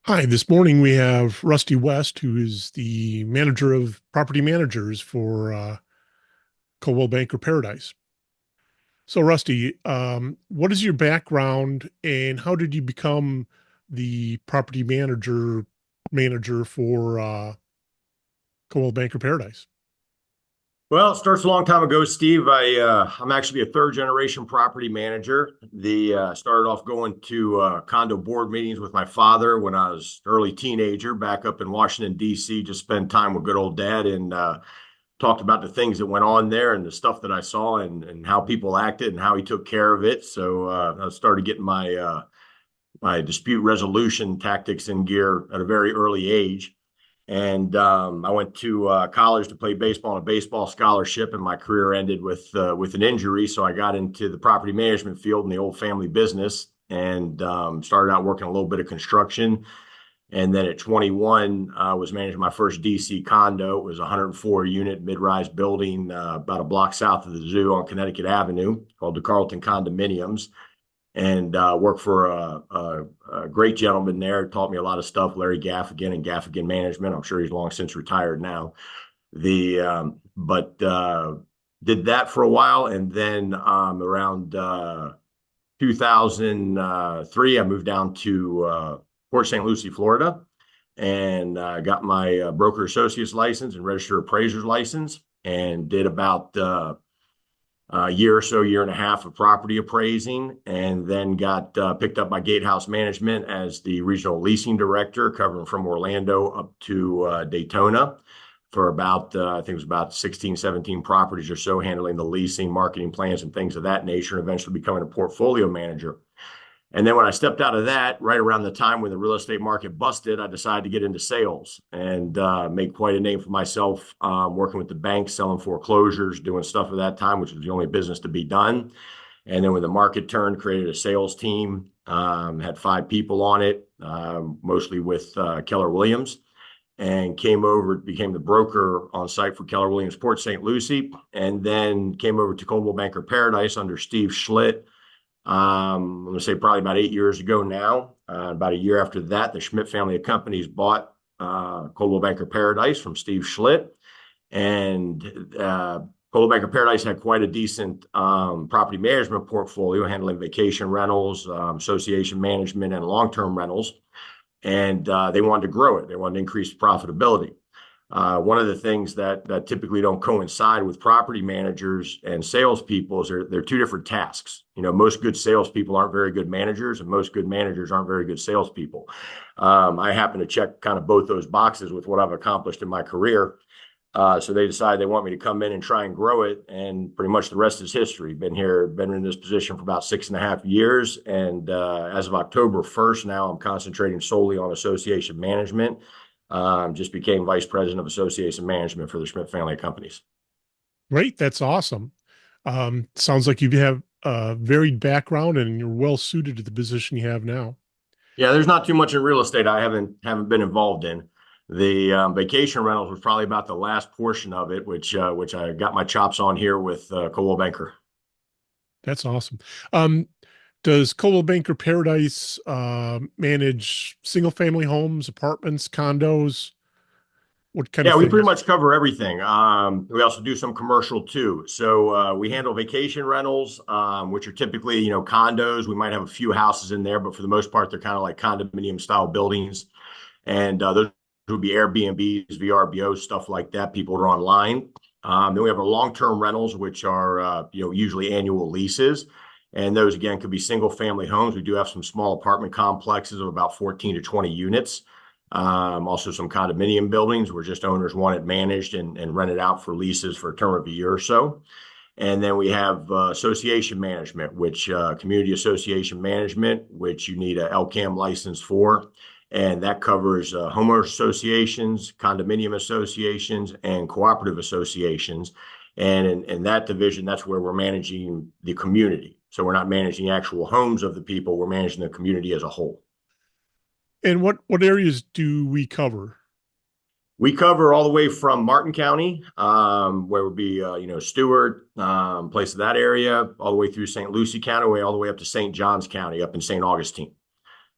Hi, this morning we have Rusty West, who is the manager of property managers for Coldwell Banker Paradise. So, Rusty, what is your background and how did you become the property manager for Coldwell Banker Paradise? Well, it starts a long time ago, Steve. I'm actually a third generation property manager. The Started off going to condo board meetings with my father when I was early teenager back up in Washington D.C. Just spend time with good old dad and talked about the things that went on there and the stuff that I saw and how people acted and how he took care of it. So I started getting my dispute resolution tactics in gear at a very early age. And I went to college to play baseball on a baseball scholarship, and my career ended with an injury. So I got into the property management field in the old family business and started out working a little bit of construction. And then at 21, I was managing my first DC condo. It was a 104 unit mid-rise building about a block south of the zoo on Connecticut Avenue called the Carlton Condominiums, and worked for a great gentleman there. Taught me a lot of stuff, Larry Gaffigan and Gaffigan Management. I'm sure he's long since retired now. The but Did that for a while, and then around 2003, I moved down to Port St. Lucie, Florida, and got my broker associate's license and registered appraiser's license, and did about a year or so, year and a half of property appraising, and then got picked up by Gatehouse Management as the regional leasing director, covering from Orlando up to Daytona for about, I think it was about 16, 17 properties or so, handling the leasing, marketing plans, and things of that nature, and eventually becoming a portfolio manager. And then when I stepped out of that, right around the time when the real estate market busted, I decided to get into sales and make quite a name for myself, working with the banks, selling foreclosures, doing stuff at that time, which was the only business to be done. And then when the market turned, created a sales team, had 5 people on it, mostly with Keller Williams, and came over, became the broker on site for Keller Williams Port St. Lucie, and then came over to Coldwell Banker Paradise under Steve Schlitt. I'm going to say probably about 8 years ago now. About a year after that, the Schmidt family of companies bought Coldwell Banker Paradise from Steve Schlitt. And Coldwell Banker Paradise had quite a decent property management portfolio, handling vacation rentals, association management, and long-term rentals. And they wanted to grow it. They wanted to increase profitability. One of the things that typically don't coincide with property managers and salespeople is they're two different tasks. You know, most good salespeople aren't very good managers, and most good managers aren't very good salespeople. I happen to check kind of both those boxes with what I've accomplished in my career. So they decided they want me to come in and try and grow it, and pretty much the rest is history. Been in this position for about 6.5 years, and as of October 1st, now I'm concentrating solely on association management. Just became vice president of association management for the Schmidt family of companies. Great, that's awesome. Sounds like you have a varied background and you're well suited to the position you have now. Yeah, there's not too much in real estate I haven't been involved in. The vacation rentals was probably about the last portion of it, which I got my chops on here with Coldwell Banker. That's awesome. Um, does Coldwell Banker Paradise manage single family homes, apartments, condos? What kind of Yeah, we pretty things? much cover everything. We also do some commercial too. So we handle vacation rentals, which are typically, condos. We might have a few houses in there, but for the most part, they're kind of like condominium style buildings. And those would be Airbnbs, VRBO, stuff like that. People are online. Then we have our long-term rentals, which are, usually annual leases. And those, again, could be single family homes. We do have some small apartment complexes of about 14 to 20 units. Also some condominium buildings where just owners want it managed and rented out for leases for a term of a year or so. And then we have association management, which community association management, which you need a LCAM license for. And that covers homeowners associations, condominium associations, and cooperative associations. And in that division, that's where we're managing the community. So we're not managing actual homes of the people, we're managing the community as a whole. And what areas do we cover? We cover all the way from Martin County, where would be, Stewart, place of that area, all the way through St. Lucie County, all the way up to St. Johns County, up in St. Augustine.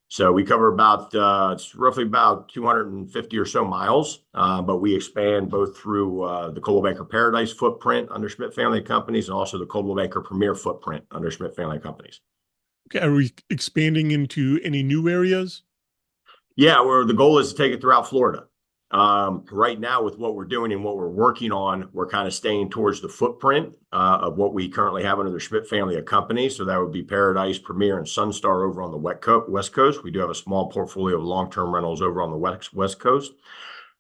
So we cover about it's roughly about 250 or so miles, but we expand both through the Coldwell Banker Paradise footprint under Schmidt Family Companies and also the Coldwell Banker Premier footprint under Schmidt Family Companies. Okay, are we expanding into any new areas? Yeah, where the goal is to take it throughout Florida. Right now, with what we're doing and what we're working on, we're kind of staying towards the footprint of what we currently have under the Schmidt family of companies. So that would be Paradise, Premier, and Sunstar over on the West Coast. We do have a small portfolio of long-term rentals over on the West Coast.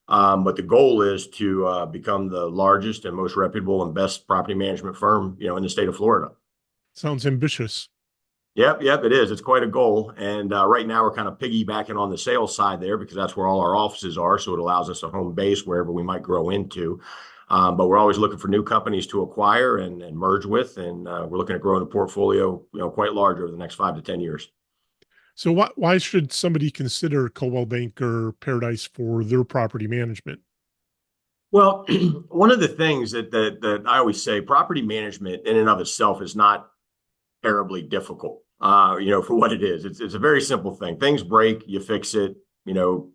But the goal is to become the largest and most reputable and best property management firm, in the state of Florida. Sounds ambitious. Yep, it is. It's quite a goal. And right now, we're kind of piggybacking on the sales side there because that's where all our offices are. So it allows us a home base wherever we might grow into. But we're always looking for new companies to acquire and merge with. And we're looking at growing the portfolio, quite large over the next 5 to 10 years. So why should somebody consider Coldwell Banker Paradise for their property management? Well, one of the things that I always say, property management in and of itself is not terribly difficult. For what it is. It's a very simple thing. Things break, you fix it, you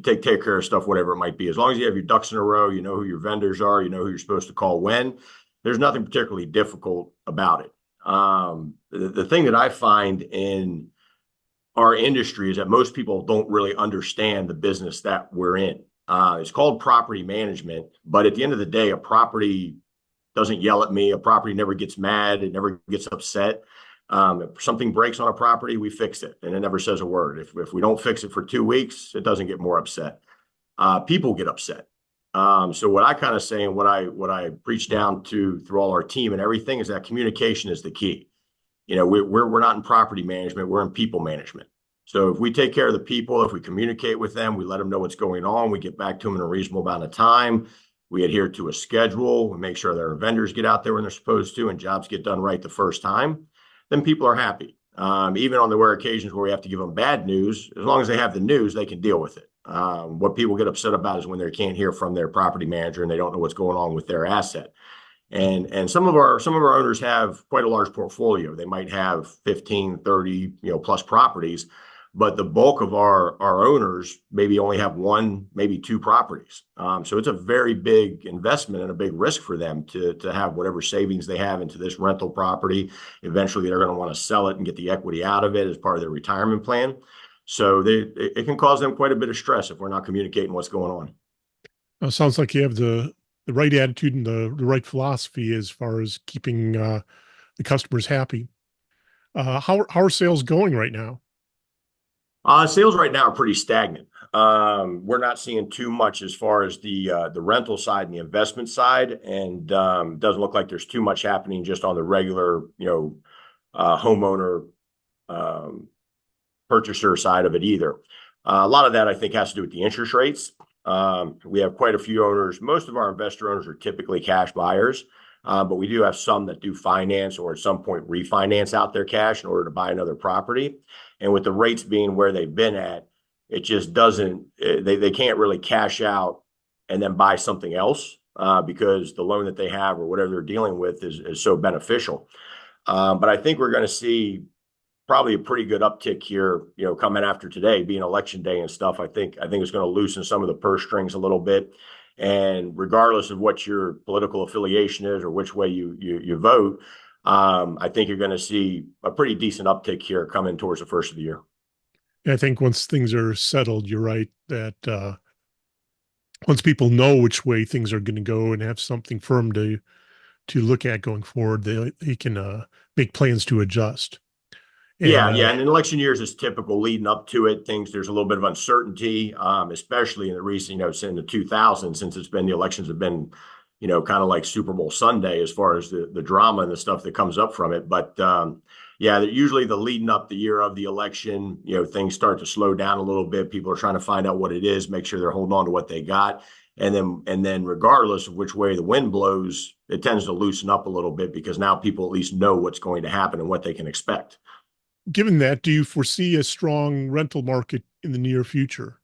take care of stuff, whatever it might be. As long as you have your ducks in a row, you know who your vendors are, you know who you're supposed to call when. There's nothing particularly difficult about it. The thing that I find in our industry is that most people don't really understand the business that we're in. It's called property management, but at the end of the day, a property doesn't yell at me. A property never gets mad. It never gets upset. If something breaks on a property, we fix it, and it never says a word. If we don't fix it for 2 weeks, it doesn't get more upset. People get upset. So what I kind of say and what I preach down to through all our team and everything is that communication is the key. We're not in property management, we're in people management. So if we take care of the people, if we communicate with them, we let them know what's going on, we get back to them in a reasonable amount of time, we adhere to a schedule, we make sure that our vendors get out there when they're supposed to and jobs get done right the first time, then people are happy. Even on the rare occasions where we have to give them bad news, as long as they have the news, they can deal with it. What people get upset about is when they can't hear from their property manager and they don't know what's going on with their asset. And some of our owners have quite a large portfolio. They might have 15, 30, plus properties, but the bulk of our owners maybe only have one, maybe two properties. So it's a very big investment and a big risk for them to have whatever savings they have into this rental property. Eventually, they're going to want to sell it and get the equity out of it as part of their retirement plan. So it can cause them quite a bit of stress if we're not communicating what's going on. Sounds like you have the right attitude and the right philosophy as far as keeping the customers happy. How are sales going right now? Sales right now are pretty stagnant. We're not seeing too much as far as the rental side and the investment side, and doesn't look like there's too much happening just on the regular, homeowner um, purchaser side of it either. A lot of that I think has to do with the interest rates. We have quite a few owners. Most of our investor owners are typically cash buyers, but we do have some that do finance or at some point refinance out their cash in order to buy another property. And with the rates being where they've been at, it just doesn't, they can't really cash out and then buy something else because the loan that they have or whatever they're dealing with is so beneficial. But I think we're going to see probably a pretty good uptick here, coming after today being election day and stuff. I think it's going to loosen some of the purse strings a little bit. And regardless of what your political affiliation is or which way you vote, I think you're going to see a pretty decent uptick here coming towards the first of the year. I think once things are settled, you're right that once people know which way things are going to go and have something firm to look at going forward, they can make plans to adjust. And Yeah, and in election years is typical leading up to it. There's a little bit of uncertainty, especially in the recent, in the 2000s, since it's been the elections have been, kind of like Super Bowl Sunday as far as the drama and the stuff that comes up from it. But yeah, usually the leading up the year of the election, things start to slow down a little bit. People are trying to find out what it is, make sure they're holding on to what they got. And then regardless of which way the wind blows, it tends to loosen up a little bit because now people at least know what's going to happen and what they can expect. given that, do you foresee a strong rental market in the near future?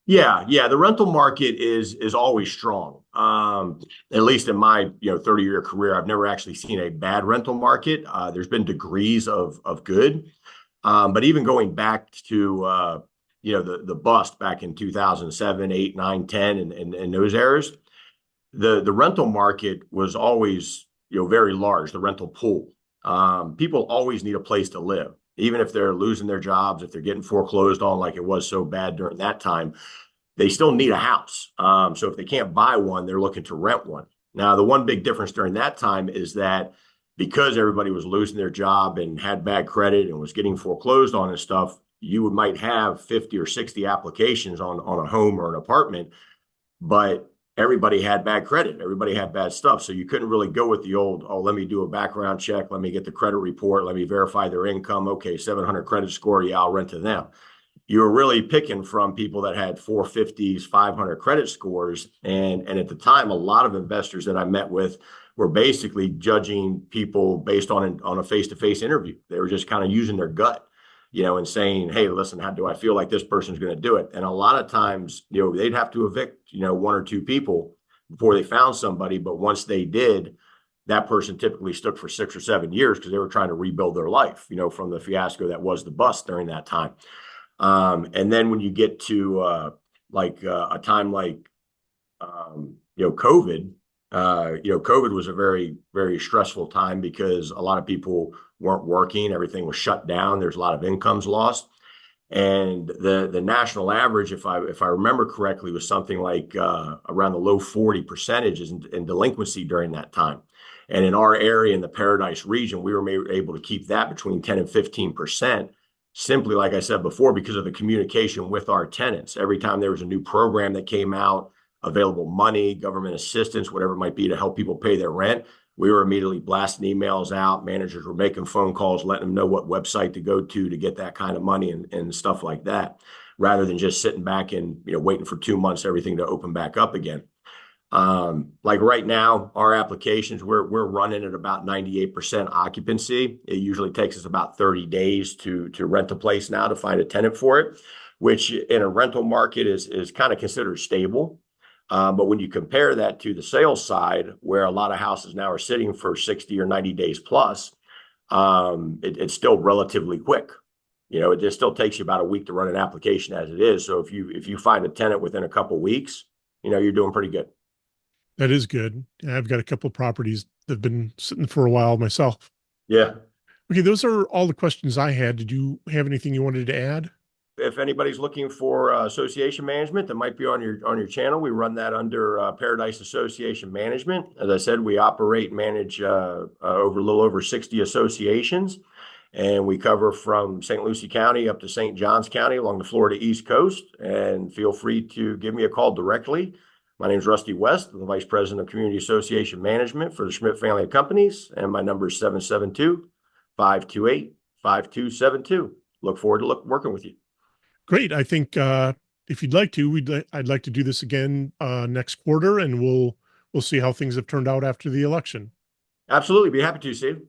Yeah. The rental market is always strong. At least in my 30-year career, I've never actually seen a bad rental market. There's been degrees of good. But even going back to the bust back in 2007, 8, 9, 10, and those eras, the rental market was always very large. The rental pool, people always need a place to live, even if they're losing their jobs, if they're getting foreclosed on, like it was so bad during that time. They still need a house. So if they can't buy one, they're looking to rent one. Now, the one big difference during that time is that because everybody was losing their job and had bad credit and was getting foreclosed on and stuff, you might have 50 or 60 applications on a home or an apartment, but everybody had bad credit. Everybody had bad stuff. So you couldn't really go with the old, oh, let me do a background check. Let me get the credit report. Let me verify their income. Okay, 700 credit score. Yeah, I'll rent to them. You were really picking from people that had 450s, 500 credit scores. And at the time, a lot of investors that I met with were basically judging people based on a face-to-face interview. They were just kind of using their gut, and saying, hey, listen, how do I feel like this person's going to do it? And a lot of times, they'd have to evict, one or two people before they found somebody. But once they did, that person typically stuck for 6 or 7 years because they were trying to rebuild their life, from the fiasco that was the bust during that time. And then when you get to a time like COVID, COVID was a very, very stressful time because a lot of people weren't working. Everything was shut down. There's a lot of incomes lost. And the national average, if I remember correctly, was something like around the low 40 percentages in delinquency during that time. And in our area, in the Paradise region, we were able to keep that between 10 and 15%, simply, like I said before, because of the communication with our tenants. Every time there was a new program that came out, available money, government assistance, whatever it might be to help people pay their rent, we were immediately blasting emails out. Managers were making phone calls, letting them know what website to go to get that kind of money and stuff like that, rather than just sitting back and waiting for 2 months everything to open back up again. Like right now, our applications, we're running at about 98% occupancy. It usually takes us about 30 days to rent a place now to find a tenant for it, which in a rental market is kind of considered stable. But when you compare that to the sales side, where a lot of houses now are sitting for 60 or 90 days plus, it's still relatively quick. It just still takes you about a week to run an application as it is. So if you find a tenant within a couple of weeks, you're doing pretty good. That is good. I've got a couple of properties that have been sitting for a while myself. Yeah. Okay, those are all the questions I had. Did you have anything you wanted to add? If anybody's looking for association management that might be on your channel, we run that under Paradise Association Management. As I said, we operate and manage over a little over 60 associations, and we cover from St. Lucie County up to St. Johns County along the Florida East Coast. And feel free to give me a call directly. My name is Rusty West. I'm the Vice President of Community Association Management for the Schmidt family of companies, and my number is 772-528-5272. Look forward to working with you. Great. I think if you'd like to, I'd like to do this again next quarter, and we'll see how things have turned out after the election. Absolutely. Be happy to, Steve.